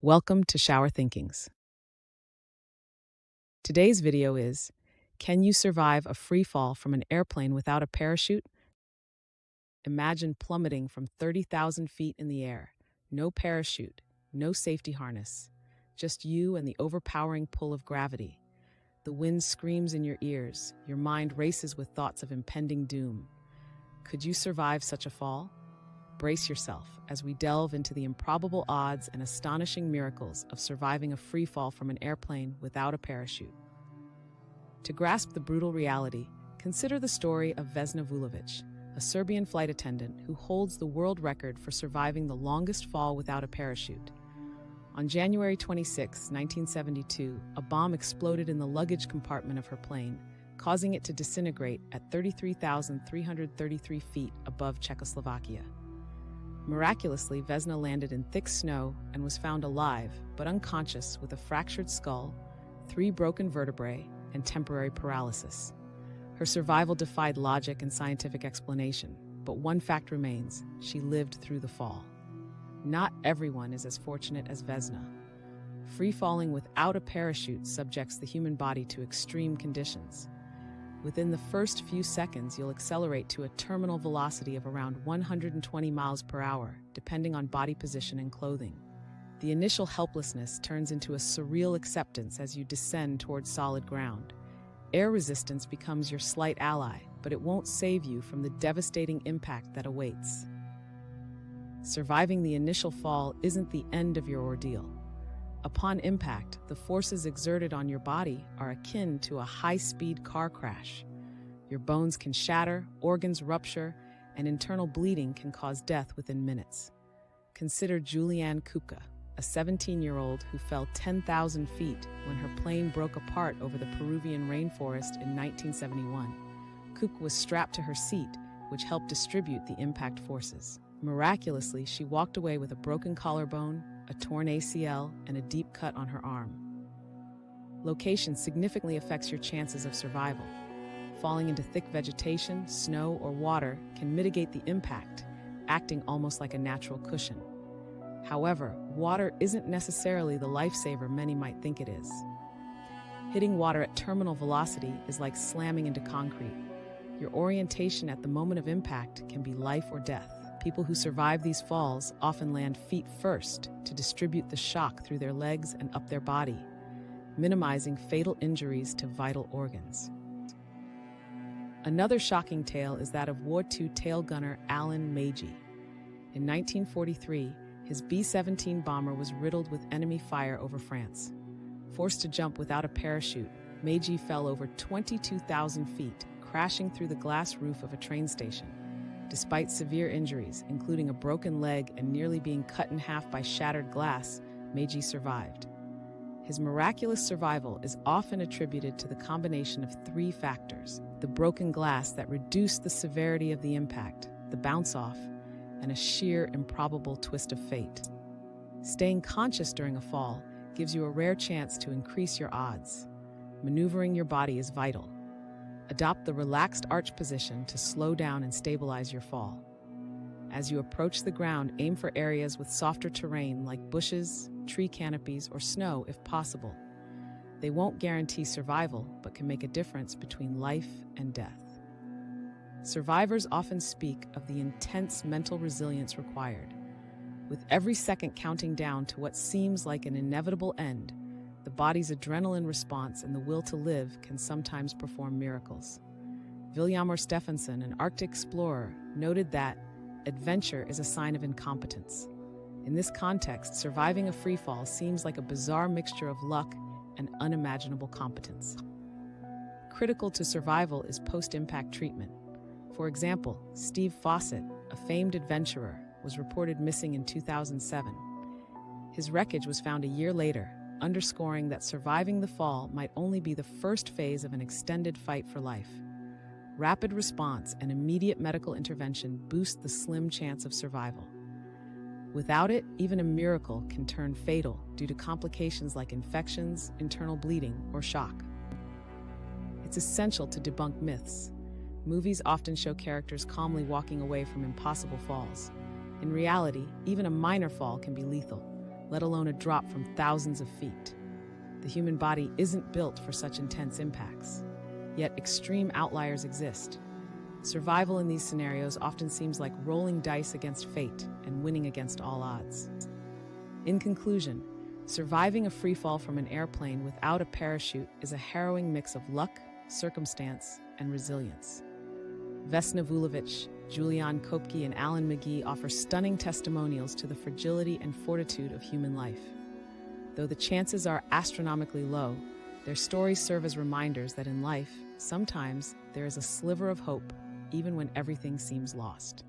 Welcome to ShowerThinkings. Today's video is, can you survive a free fall from an airplane without a parachute? Imagine plummeting from 30,000 feet in the air. No parachute, no safety harness, just you and the overpowering pull of gravity. The wind screams in your ears, your mind races with thoughts of impending doom. Could you survive such a fall? Brace yourself as we delve into the improbable odds and astonishing miracles of surviving a free fall from an airplane without a parachute. To grasp the brutal reality, consider the story of Vesna Vulovic, a Serbian flight attendant who holds the world record for surviving the longest fall without a parachute. On January 26, 1972, a bomb exploded in the luggage compartment of her plane, causing it to disintegrate at 33,333 feet above Czechoslovakia. Miraculously, Vesna landed in thick snow and was found alive, but unconscious, with a fractured skull, 3 broken vertebrae, and temporary paralysis. Her survival defied logic and scientific explanation, but one fact remains: she lived through the fall. Not everyone is as fortunate as Vesna. Free falling without a parachute subjects the human body to extreme conditions. Within the first few seconds, you'll accelerate to a terminal velocity of around 120 miles per hour, depending on body position and clothing. The initial helplessness turns into a surreal acceptance as you descend towards solid ground. Air resistance becomes your slight ally, but it won't save you from the devastating impact that awaits. Surviving the initial fall isn't the end of your ordeal. Upon impact, the forces exerted on your body are akin to a high-speed car crash. Your bones can shatter, organs rupture, and internal bleeding can cause death within minutes. Consider Julianne Kupka, a 17-year-old who fell 10,000 feet when her plane broke apart over the Peruvian rainforest in 1971. Kupka was strapped to her seat, which helped distribute the impact forces. Miraculously, she walked away with a broken collarbone, a torn ACL, and a deep cut on her arm. Location significantly affects your chances of survival. Falling into thick vegetation, snow, or water can mitigate the impact, acting almost like a natural cushion. However, water isn't necessarily the lifesaver many might think it is. Hitting water at terminal velocity is like slamming into concrete. Your orientation at the moment of impact can be life or death. People who survive these falls often land feet first to distribute the shock through their legs and up their body, minimizing fatal injuries to vital organs. Another shocking tale is that of War II tail gunner Alan Magee. In 1943, his B-17 bomber was riddled with enemy fire over France. Forced to jump without a parachute, Magee fell over 22,000 feet, crashing through the glass roof of a train station. Despite severe injuries, including a broken leg and nearly being cut in half by shattered glass, Magee survived. His miraculous survival is often attributed to the combination of 3 factors: the broken glass that reduced the severity of the impact, the bounce-off, and a sheer improbable twist of fate. Staying conscious during a fall gives you a rare chance to increase your odds. Maneuvering your body is vital. Adopt the relaxed arch position to slow down and stabilize your fall. As you approach the ground, aim for areas with softer terrain like bushes, tree canopies, or snow if possible. They won't guarantee survival, but can make a difference between life and death. Survivors often speak of the intense mental resilience required. With every second counting down to what seems like an inevitable end, the body's adrenaline response and the will to live can sometimes perform miracles. Vilhjalmur Stefansson, an Arctic explorer, noted that adventure is a sign of incompetence. In this context, surviving a free fall seems like a bizarre mixture of luck and unimaginable competence. Critical to survival is post-impact treatment. For example, Steve Fawcett, a famed adventurer, was reported missing in 2007. His wreckage was found a year later, underscoring that surviving the fall might only be the first phase of an extended fight for life. Rapid response and immediate medical intervention boost the slim chance of survival. Without it, even a miracle can turn fatal due to complications like infections, internal bleeding, or shock. It's essential to debunk myths. Movies often show characters calmly walking away from impossible falls. In reality, even a minor fall can be lethal. let alone a drop from thousands of feet. The human body isn't built for such intense impacts. Yet extreme outliers exist. Survival in these scenarios often seems like rolling dice against fate and winning against all odds. In conclusion, surviving a free fall from an airplane without a parachute is a harrowing mix of luck, circumstance, and resilience. Vesna Vulovic, Julian Kopke, and Alan McGee offer stunning testimonials to the fragility and fortitude of human life. Though the chances are astronomically low, their stories serve as reminders that in life, sometimes there is a sliver of hope, even when everything seems lost.